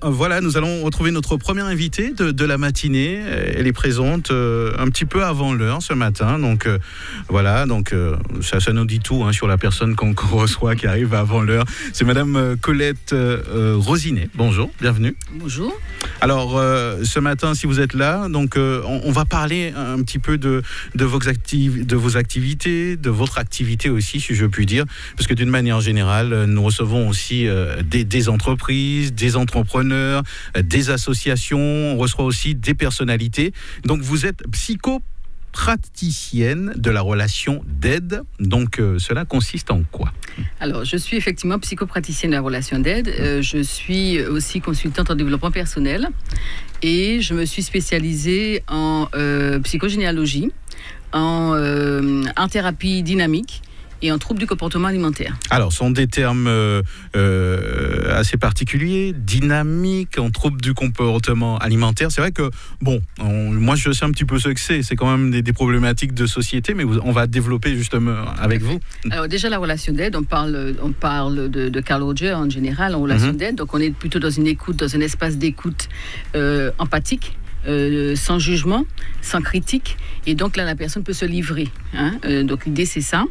voilà, nous allons retrouver notre première invitée de la matinée. Elle est présente un petit peu avant l'heure ce matin. Donc voilà, ça nous dit tout sur la personne qu'on reçoit qui arrive avant l'heure. C'est Madame Colette Rosinet. Bonjour, bienvenue. Bonjour. Alors ce matin, si vous êtes là, donc on va parler un petit peu de vos activités, de votre activité aussi, si je puis dire, parce que d'une manière générale, nous recevons aussi des entreprises, des entrepreneurs, des associations, on reçoit aussi des personnalités. Donc vous êtes psychopraticienne de la relation d'aide. Donc cela consiste en quoi ? Alors, je suis effectivement psychopraticienne de la relation d'aide. Je suis aussi consultante en développement personnel et je me suis spécialisée en psychogénéalogie, en thérapie dynamique et en troubles du comportement alimentaire. Alors, ce sont des termes assez particuliers, dynamiques, en troubles du comportement alimentaire. C'est vrai que, moi je sais un petit peu ce que c'est. C'est quand même des problématiques de société, mais on va développer justement avec vous. Alors déjà, la relation d'aide, on parle de Carl Rogers en général, en relation d'aide. Donc on est plutôt dans une écoute, dans un espace d'écoute empathique. Sans jugement, sans critique. Et donc là, la personne peut se livrer. Donc l'idée, c'est ça.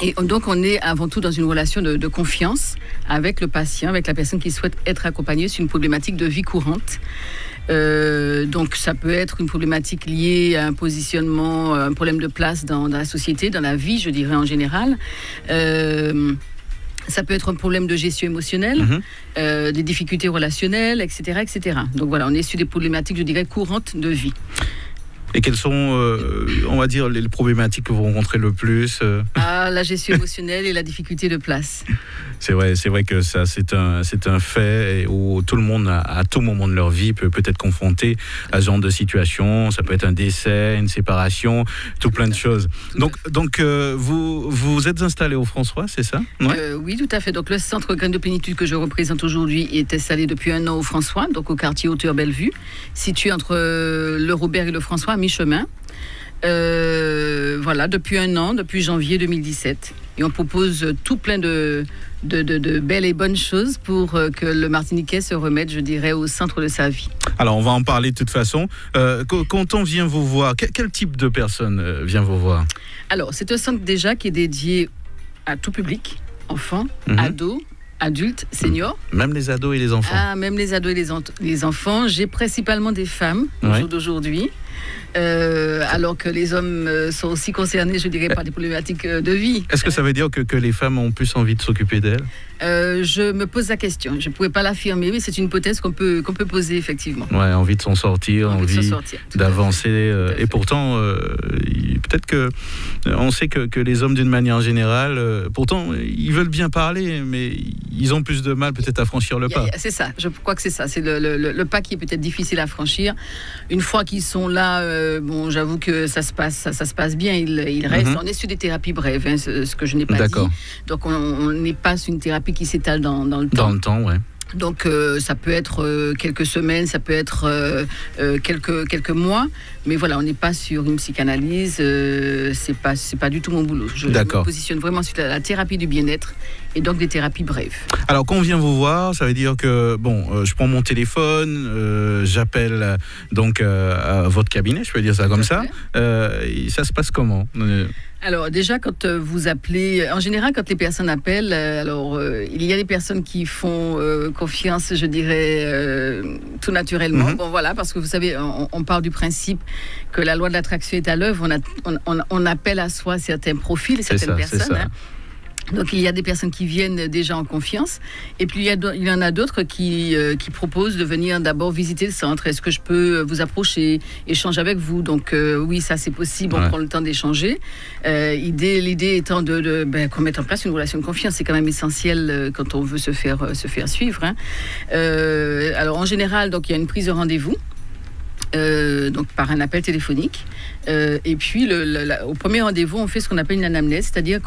Et donc, on est avant tout dans une relation de confiance avec le patient, avec la personne qui souhaite être accompagnée sur une problématique de vie courante. Donc, ça peut être une problématique liée à un positionnement, un problème de place dans la société, dans la vie, je dirais en général. Ça peut être un problème de gestion émotionnelle, des difficultés relationnelles, etc., etc. Donc voilà, on est sur des problématiques, je dirais, courantes de vie. Et quelles sont, on va dire, les problématiques que vous rencontrez le plus La gestion émotionnelle et la difficulté de place. C'est vrai que ça, c'est un fait où tout le monde, à tout moment de leur vie, peut être confronté à ce genre de situation. Ça peut être un décès, une séparation, plein de choses. Donc vous êtes installé au François, c'est ça ? Oui, tout à fait. Donc le centre Graines de Plénitude que je représente aujourd'hui est installé depuis 1 an au François, donc au quartier Hauteur-Bellevue, situé entre le Robert et le François, à mi-chemin. Voilà, depuis 1 an, depuis janvier 2017. Et on propose tout plein de belles et bonnes choses pour que le Martiniquais se remette, je dirais, au centre de sa vie. Alors, on va en parler de toute façon. Quand on vient vous voir, quel type de personne vient vous voir ? Alors, c'est un centre déjà qui est dédié à tout public, enfants, ados, adultes, seniors. Même les ados et les enfants. Même les ados et les enfants. J'ai principalement des femmes au jour d'aujourd'hui. Alors que les hommes sont aussi concernés, je dirais, par des problématiques de vie. Est-ce que ça veut dire que les femmes ont plus envie de s'occuper d'elles ? Je me pose la question. Je ne pouvais pas l'affirmer, mais c'est une hypothèse qu'on peut poser, effectivement. Ouais, envie de s'en sortir, envie d'avancer. Et pourtant, peut-être qu'on sait que les hommes, d'une manière générale, pourtant, ils veulent bien parler, mais ils ont plus de mal peut-être à franchir le pas. C'est ça, je crois que c'est ça. C'est le pas qui est peut-être difficile à franchir. Une fois qu'ils sont là, j'avoue que ça se passe bien. Ils restent. On est sur des thérapies brèves, ce que je n'ai pas dit. Donc on n'est pas sur une thérapie qui s'étale dans le temps. Dans le temps, ouais. Donc ça peut être quelques semaines, ça peut être quelques mois, mais voilà, on n'est pas sur une psychanalyse, c'est pas du tout mon boulot. Je me positionne vraiment sur la thérapie du bien-être et donc des thérapies brèves. Alors quand on vient vous voir, ça veut dire que je prends mon téléphone, j'appelle donc à votre cabinet, je peux dire ça comme ça. Ça se passe comment ? Alors déjà, quand vous appelez, en général, quand les personnes appellent, il y a des personnes qui font confiance, je dirais, tout naturellement. Parce que vous savez, on part du principe que la loi de l'attraction est à l'œuvre. On appelle à soi certains profils, certaines personnes. C'est ça. Donc il y a des personnes qui viennent déjà en confiance, et puis il y en a d'autres qui proposent de venir d'abord visiter le centre. Est-ce que je peux vous approcher, échanger avec vous ? Donc oui, ça c'est possible, on prend le temps d'échanger. L'idée étant qu'on mette en place une relation de confiance, c'est quand même essentiel quand on veut se faire suivre. Alors en général, donc il y a une prise de rendez-vous. donc par un appel téléphonique. Et puis, au premier rendez-vous, on fait ce qu'on appelle une anamnèse, c'est-à-dire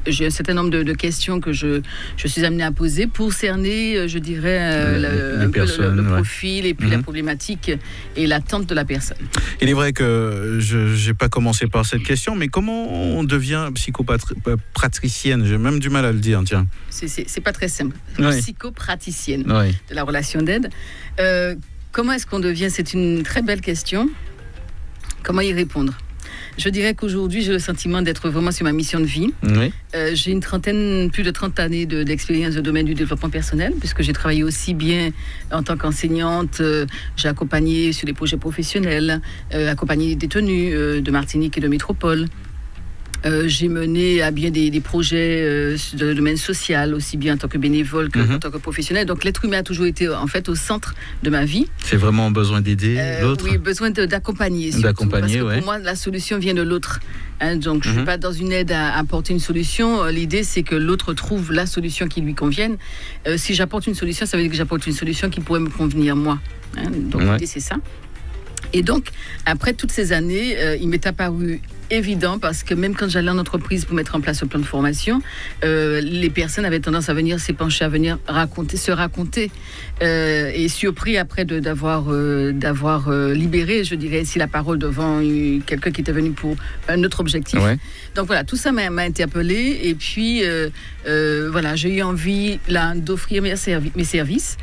j'ai un certain nombre de questions que je suis amenée à poser pour cerner, je dirais, le profil et puis la problématique et l'attente de la personne. Il est vrai que je n'ai pas commencé par cette question, mais comment on devient psychopraticienne? J'ai même du mal à le dire, tiens. C'est pas très simple. Oui. Psychopraticienne Oui. de la relation d'aide. Comment est-ce qu'on devient? C'est une très belle question. Comment y répondre? Je dirais qu'aujourd'hui, j'ai le sentiment d'être vraiment sur ma mission de vie. Oui. J'ai plus de 30 années d'expérience dans le domaine du développement personnel, puisque j'ai travaillé aussi bien en tant qu'enseignante. J'ai accompagné sur des projets professionnels, accompagné des détenus de Martinique et de Métropole. J'ai mené à bien des projets dans le domaine social, aussi bien en tant que bénévole qu'en tant que professionnel. Donc l'être humain a toujours été en fait au centre de ma vie. C'est vraiment besoin d'aider l'autre? Oui, besoin d'accompagner. D'accompagner, parce que pour moi, la solution vient de l'autre. Donc je ne suis pas dans une aide à apporter une solution. L'idée, c'est que l'autre trouve la solution qui lui convienne. Si j'apporte une solution, ça veut dire que j'apporte une solution qui pourrait me convenir moi. Donc l'idée, c'est ça. Et donc, après toutes ces années, il m'est apparu évident, parce que même quand j'allais en entreprise pour mettre en place le plan de formation, les personnes avaient tendance à venir s'épancher, à venir se raconter, et surpris après d'avoir libéré, je dirais, ainsi la parole devant quelqu'un qui était venu pour un autre objectif. Ouais. Donc voilà, tout ça m'a interpellée, et puis voilà, j'ai eu envie là d'offrir mes services.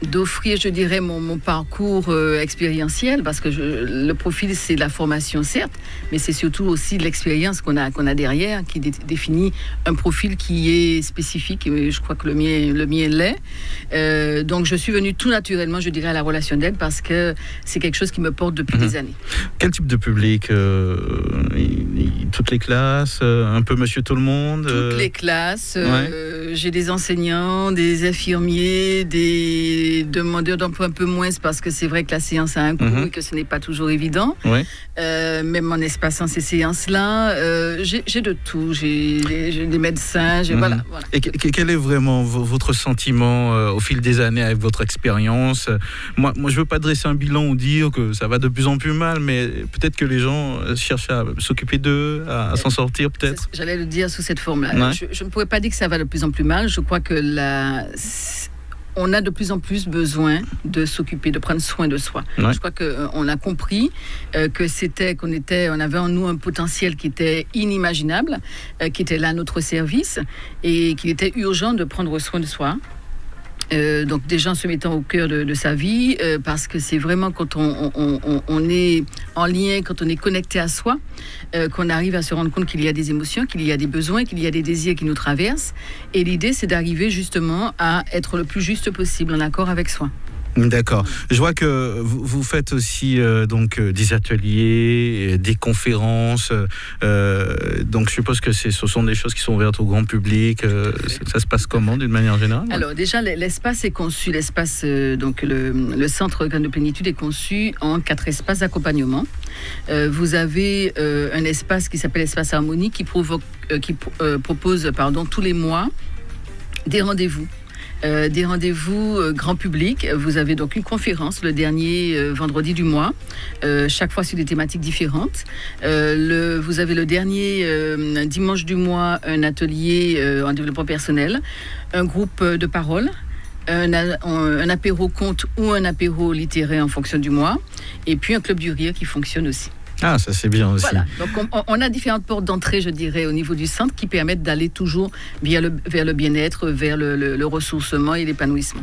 D'offrir, je dirais, mon parcours expérientiel, parce que le profil, c'est la formation, certes, mais c'est surtout aussi l'expérience qu'on a derrière, qui définit un profil qui est spécifique, et je crois que le mien l'est. Donc, je suis venue tout naturellement, je dirais, à la relation d'aide, parce que c'est quelque chose qui me porte depuis des années. Quel type de public? Toutes les classes? Un peu monsieur tout le monde? Toutes les classes. J'ai des enseignants, des infirmiers, des demandeurs d'emploi un peu moins, parce que c'est vrai que la séance a un coût et que ce n'est pas toujours évident. Même en espaçant ces séances-là, j'ai de tout. J'ai des médecins, voilà. Et quel est vraiment votre sentiment au fil des années avec votre expérience? Moi, je ne veux pas dresser un bilan ou dire que ça va de plus en plus mal, mais peut-être que les gens cherchent à s'occuper d'eux, à s'en sortir peut-être. J'allais le dire sous cette forme-là. Je ne pourrais pas dire que ça va de plus en plus mal. Je crois que on a de plus en plus besoin de s'occuper, de prendre soin de soi. Je crois qu'on a compris qu'on avait en nous un potentiel qui était inimaginable, qui était là à notre service, et qu'il était urgent de prendre soin de soi. Donc des gens se mettant au cœur de sa vie, parce que c'est vraiment quand on est en lien, quand on est connecté à soi, qu'on arrive à se rendre compte qu'il y a des émotions, qu'il y a des besoins, qu'il y a des désirs qui nous traversent. Et l'idée, c'est d'arriver justement à être le plus juste possible en accord avec soi. D'accord. Je vois que vous faites aussi des ateliers, des conférences. Donc je suppose que ce sont des choses qui sont ouvertes au grand public. Ça se passe comment d'une manière générale? Alors déjà, l'espace est conçu. Le centre de plénitude est conçu en 4 espaces d'accompagnement. Vous avez un espace qui s'appelle Espace Harmonie qui propose tous les mois des rendez-vous. Des rendez-vous grand public. Vous avez donc une conférence le dernier vendredi du mois, chaque fois sur des thématiques différentes. Vous avez le dernier dimanche du mois un atelier en développement personnel, un groupe de parole, un apéro conte ou un apéro littéraire en fonction du mois, et puis un club du rire qui fonctionne aussi. Ah, ça c'est bien aussi. Voilà. Donc on a différentes portes d'entrée, je dirais, au niveau du centre qui permettent d'aller toujours vers le bien-être, vers le ressourcement et l'épanouissement.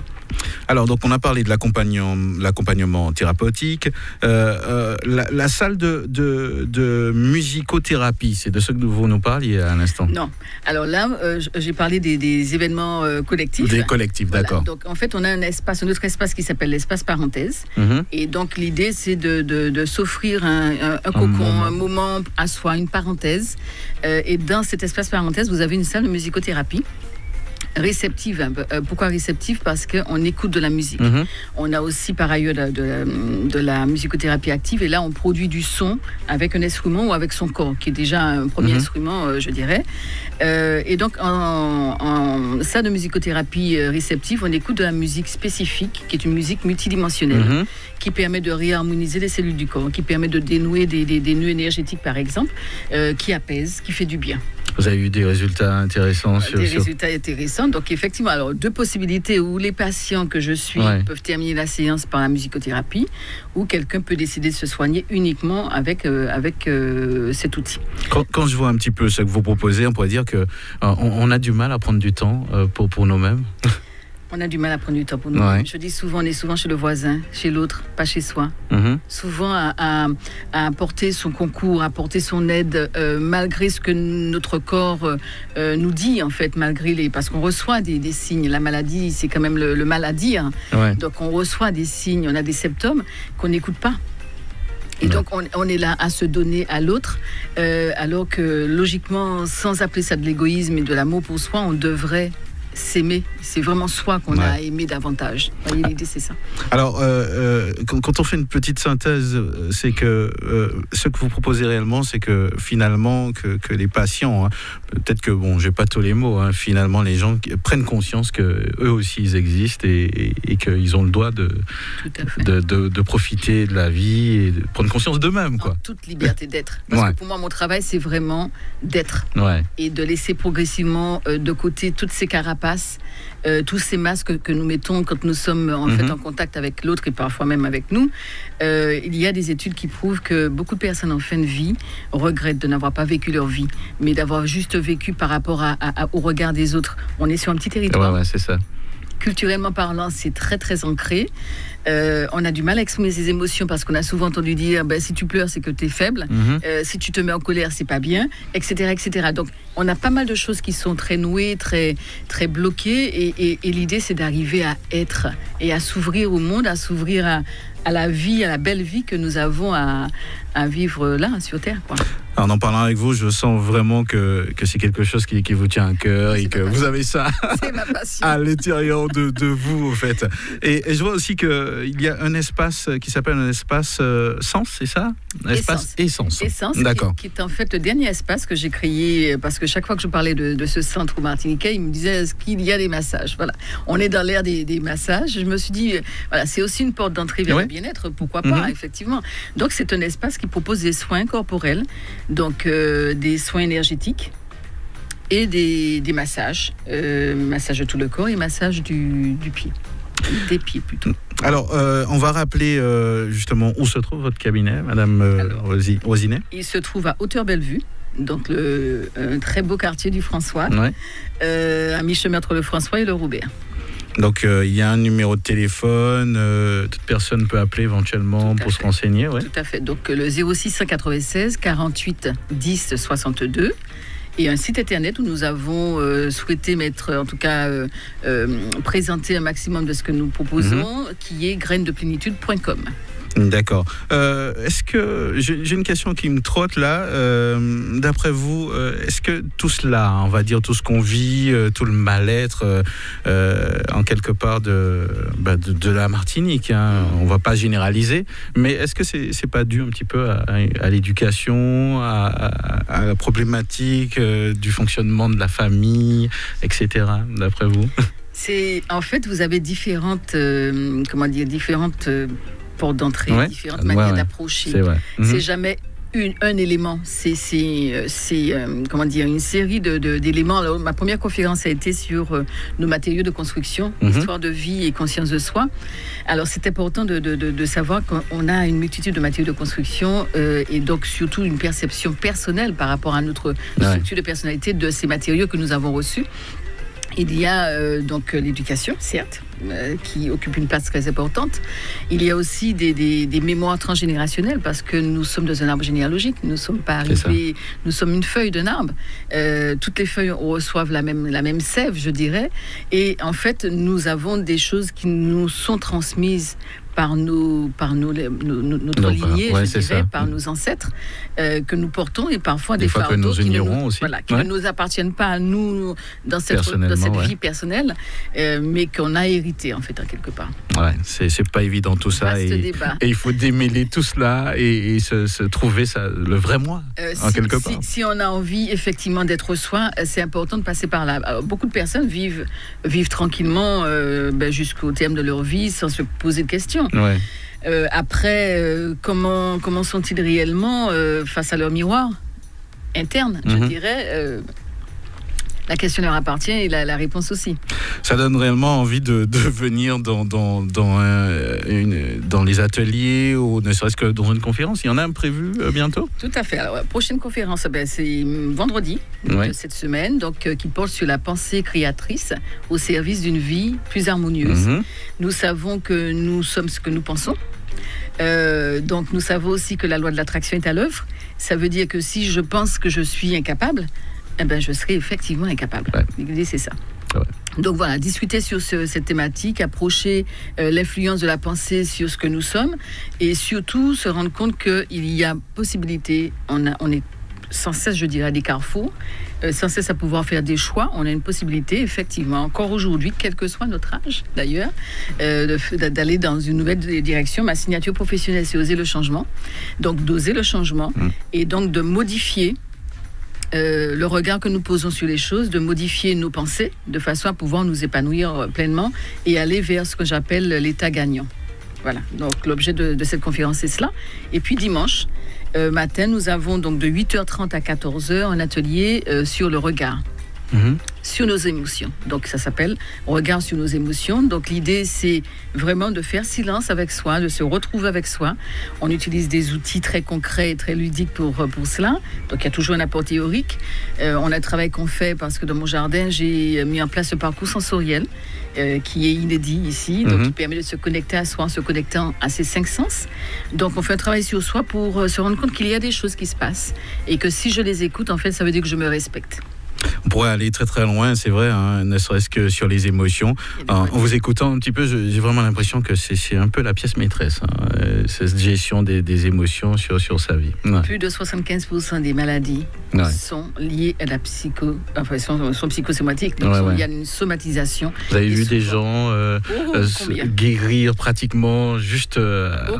Alors, donc on a parlé de l'accompagnement thérapeutique. La salle de musicothérapie, c'est de ce que vous nous parliez à l'instant? Non. Alors là, j'ai parlé des événements collectifs. Des collectifs, voilà. D'accord. Donc en fait, on a un autre espace qui s'appelle l'espace parenthèse. Et donc l'idée, c'est de s'offrir un cocon, un moment à soi, une parenthèse. Et dans cet espace parenthèse, vous avez une salle de musicothérapie. réceptive. Pourquoi réceptive? Parce qu'on écoute de la musique. On a aussi par ailleurs de la musicothérapie active, et là on produit du son avec un instrument ou avec son corps, qui est déjà un premier instrument, je dirais. Et donc en ça de musicothérapie réceptive, on écoute de la musique spécifique, qui est une musique multidimensionnelle, qui permet de réharmoniser les cellules du corps, qui permet de dénouer des nœuds énergétiques par exemple, qui apaise, qui fait du bien. Vous avez eu des résultats intéressants résultats intéressants. Donc effectivement, alors deux possibilités où les patients que je suis peuvent terminer la séance par la musicothérapie, ou quelqu'un peut décider de se soigner uniquement avec cet outil. Quand je vois un petit peu ce que vous proposez, on pourrait dire que on a du mal à prendre du temps pour nous-mêmes. On a du mal à prendre du temps pour nous-mêmes. Je dis souvent, on est souvent chez le voisin, chez l'autre, pas chez soi. Souvent à apporter son concours, à apporter son aide, malgré ce que notre corps nous dit, en fait, parce qu'on reçoit des signes. La maladie, c'est quand même le mal à dire. Donc on reçoit des signes, on a des symptômes qu'on n'écoute pas. Et donc, on est là à se donner à l'autre, alors que, logiquement, sans appeler ça de l'égoïsme et de l'amour pour soi, on devrait s'aimer. C'est vraiment soi qu'on a aimé davantage. L'idée, c'est ça. Alors, quand on fait une petite synthèse, c'est que ce que vous proposez réellement, c'est que finalement, que les patients, peut-être que, j'ai pas tous les mots, finalement, les gens prennent conscience qu'eux aussi, ils existent et qu'ils ont le droit de profiter de la vie et de prendre conscience d'eux-mêmes, quoi. En toute liberté d'être. Parce que pour moi, mon travail, c'est vraiment d'être. Et de laisser progressivement de côté toutes ces carapaces, tous ces masques que nous mettons quand nous sommes en fait en contact avec l'autre et parfois même avec nous. Il y a des études qui prouvent que beaucoup de personnes en fin de vie regrettent de n'avoir pas vécu leur vie, mais d'avoir juste vécu par rapport au regard des autres. On est sur un petit territoire. C'est ça. Culturellement parlant, c'est très très ancré. On a du mal à exprimer ses émotions parce qu'on a souvent entendu dire si tu pleures, c'est que tu es faible. Si tu te mets en colère, c'est pas bien, etc., etc. Donc, on a pas mal de choses qui sont très nouées, très, très bloquées. Et l'idée, c'est d'arriver à être et à s'ouvrir au monde, à s'ouvrir à la vie, à la belle vie que nous avons à vivre là, sur Terre, quoi. Alors, en parlant avec vous, je sens vraiment que c'est quelque chose qui vous tient à cœur et que vous avez ça à l'intérieur de vous, en fait. Et je vois aussi qu'il y a un espace qui s'appelle un espace Sens, c'est ça? Espace Essence. D'accord. Qui est en fait le dernier espace que j'ai créé, parce que chaque fois que je parlais de ce centre au Martiniquais, il me disait, est-ce qu'il y a des massages? Voilà. On est dans l'ère des massages. Je me suis dit, c'est aussi une porte d'entrée vers le bien-être, pourquoi pas, effectivement. Donc, c'est un espace qui propose des soins corporels, donc des soins énergétiques et des massages, massage de tout le corps et massage du pied, des pieds plutôt. Alors, on va rappeler justement où se trouve votre cabinet, Madame Rosinet. Il se trouve à Hauteur-Bellevue, donc un très beau quartier du François, à mi-chemin entre le François et le Roubaix. Donc, il y a un numéro de téléphone, toute personne peut appeler éventuellement pour se renseigner. Tout à fait. Donc, le 06 196 48 10 62. Et un site internet où nous avons souhaité mettre, en tout cas, présenter un maximum de ce que nous proposons, qui est grainedeplénitude.com. D'accord. Est-ce que j'ai une question qui me trotte là. D'après vous, est-ce que tout cela, on va dire tout ce qu'on vit, tout le mal-être, en quelque part de la Martinique, on va pas généraliser, mais est-ce que c'est pas dû un petit peu à l'éducation, à la problématique du fonctionnement de la famille, etc. D'après vous? En fait, vous avez différentes portes d'entrée, différentes manières d'approcher. C'est jamais un élément, c'est une série d'éléments. Alors, ma première conférence a été sur nos matériaux de construction, histoire de vie et conscience de soi. Alors, c'est important de savoir qu'on a une multitude de matériaux de construction et donc surtout une perception personnelle par rapport à notre structure de personnalité de ces matériaux que nous avons reçus. Il y a donc l'éducation, certes, qui occupe une place très importante. Il y a aussi des mémoires transgénérationnelles parce que nous sommes dans un arbre généalogique. Nous ne sommes pas arrivés, nous sommes une feuille d'un arbre. Toutes les feuilles reçoivent la même sève, je dirais. Et en fait, nous avons des choses qui nous sont transmises par notre lignée, ouais, je dirais, ça. par nos ancêtres, que nous portons, et parfois des fois fardeaux que nous ignorons aussi. Voilà, qui ne nous appartiennent pas à nous dans cette vie personnelle, mais qu'on a hérité, en fait, quelque part. Ouais, c'est pas évident tout ça. Et il faut démêler tout cela et se trouver le vrai moi, en quelque part. Si on a envie, effectivement, d'être soi, c'est important de passer par là. Alors, beaucoup de personnes vivent tranquillement jusqu'au terme de leur vie sans se poser de questions. Ouais. Après, comment sont-ils réellement face à leur miroir interne, je dirais la question leur appartient et la réponse aussi. Ça donne réellement envie de venir dans les ateliers ou ne serait-ce que dans une conférence. Il y en a un prévu bientôt ? Tout à fait. Alors, la prochaine conférence, c'est vendredi de cette semaine, donc, qui porte sur la pensée créatrice au service d'une vie plus harmonieuse. Nous savons que nous sommes ce que nous pensons. Donc nous savons aussi que la loi de l'attraction est à l'œuvre. Ça veut dire que si je pense que je suis incapable, je serai effectivement incapable. Ouais. L'idée, c'est ça. Ouais. Donc voilà, discuter sur cette thématique, approcher l'influence de la pensée sur ce que nous sommes, et surtout se rendre compte qu'il y a possibilité, on est sans cesse, je dirais, à des carrefours, sans cesse à pouvoir faire des choix. On a une possibilité, effectivement, encore aujourd'hui, quel que soit notre âge d'ailleurs, d'aller dans une nouvelle direction. Ma signature professionnelle, c'est oser le changement. Donc d'oser le changement et donc de modifier le regard que nous posons sur les choses, de modifier nos pensées de façon à pouvoir nous épanouir pleinement et aller vers ce que j'appelle l'état gagnant. Voilà, donc l'objet de cette conférence, c'est cela. Et puis dimanche matin, nous avons donc de 8h30 à 14h un atelier sur le regard. Sur nos émotions. Donc ça s'appelle regard sur nos émotions. Donc l'idée, c'est vraiment de faire silence avec soi, de se retrouver avec soi. On utilise des outils très concrets et très ludiques pour cela. Donc il y a toujours un apport théorique. On a un travail qu'on fait parce que dans mon jardin, j'ai mis en place ce parcours sensoriel qui est inédit ici, donc qui permet de se connecter à soi en se connectant à ses 5 sens. Donc on fait un travail sur soi pour se rendre compte qu'il y a des choses qui se passent et que si je les écoute, en fait, ça veut dire que je me respecte. On pourrait aller très très loin, c'est vrai, ne serait-ce que sur les émotions. En vous écoutant un petit peu, j'ai vraiment l'impression que c'est un peu la pièce maîtresse, cette gestion des émotions sur sa vie. Ouais. Plus de 75% des maladies sont liées à la sont psychosomatiques, donc il y a une somatisation. Vous avez vu des gens guérir pratiquement juste...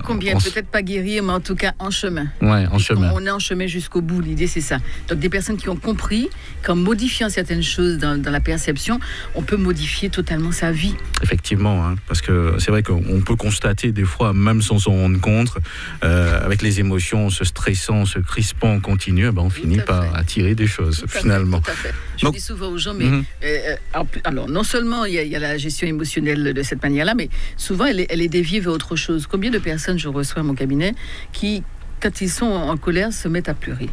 combien, peut-être pas guérir, mais en tout cas en chemin. Ouais, en chemin. On est en chemin jusqu'au bout, l'idée c'est ça. Donc des personnes qui ont compris qu'en modifiant certaines choses dans la perception, on peut modifier totalement sa vie. Effectivement, parce que c'est vrai qu'on peut constater des fois, même sans s'en rendre compte, avec les émotions, se stressant, se crispant en continu, on finit par attirer des choses, finalement. Tout à fait. Je dis souvent aux gens, mais alors non seulement il y a la gestion émotionnelle de cette manière-là, mais souvent elle est déviée vers autre chose. Combien de personnes je reçois à mon cabinet qui, quand ils sont en colère, se mettent à pleurer?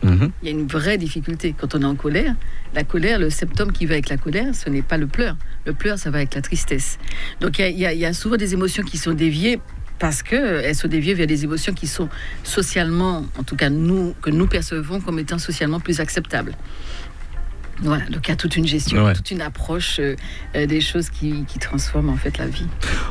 Il y a une vraie difficulté. Quand on est en colère, la colère, le symptôme qui va avec la colère, ce n'est pas le pleur. Le pleur, ça va avec la tristesse. Donc il y a souvent des émotions qui sont déviées parce qu'elles sont déviées vers des émotions qui sont socialement, en tout cas que nous percevons comme étant socialement plus acceptables. Voilà, donc il y a toute une gestion, toute une approche des choses qui transforment en fait la vie.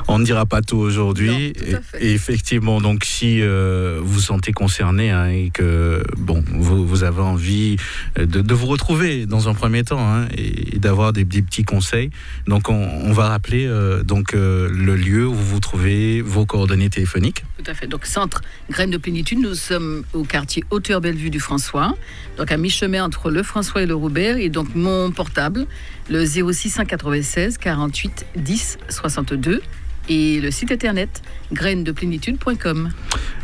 On ne dira pas tout aujourd'hui. Et effectivement, donc si vous vous sentez concerné et que vous avez envie de vous retrouver dans un premier temps et d'avoir des petits conseils, donc on va rappeler le lieu où vous trouvez vos coordonnées téléphoniques. Tout à fait. Donc centre Graines de Plénitude, nous sommes au quartier Hauteur-Bellevue du François, donc à mi-chemin entre le François et le Robert. Et donc mon portable, le 0696 48 10 62, et le site internet grainesdeplénitude.com.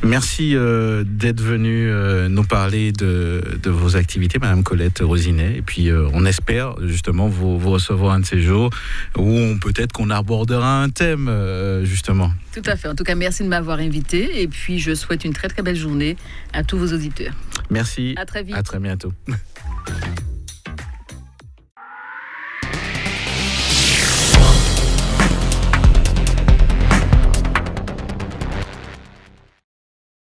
Merci d'être venu nous parler de vos activités, Madame Colette Rosinet. Et puis on espère justement vous recevoir un de ces jours où peut-être qu'on abordera un thème justement. Tout à fait. En tout cas, merci de m'avoir invité. Et puis je souhaite une très très belle journée à tous vos auditeurs. Merci. À très vite. À très bientôt.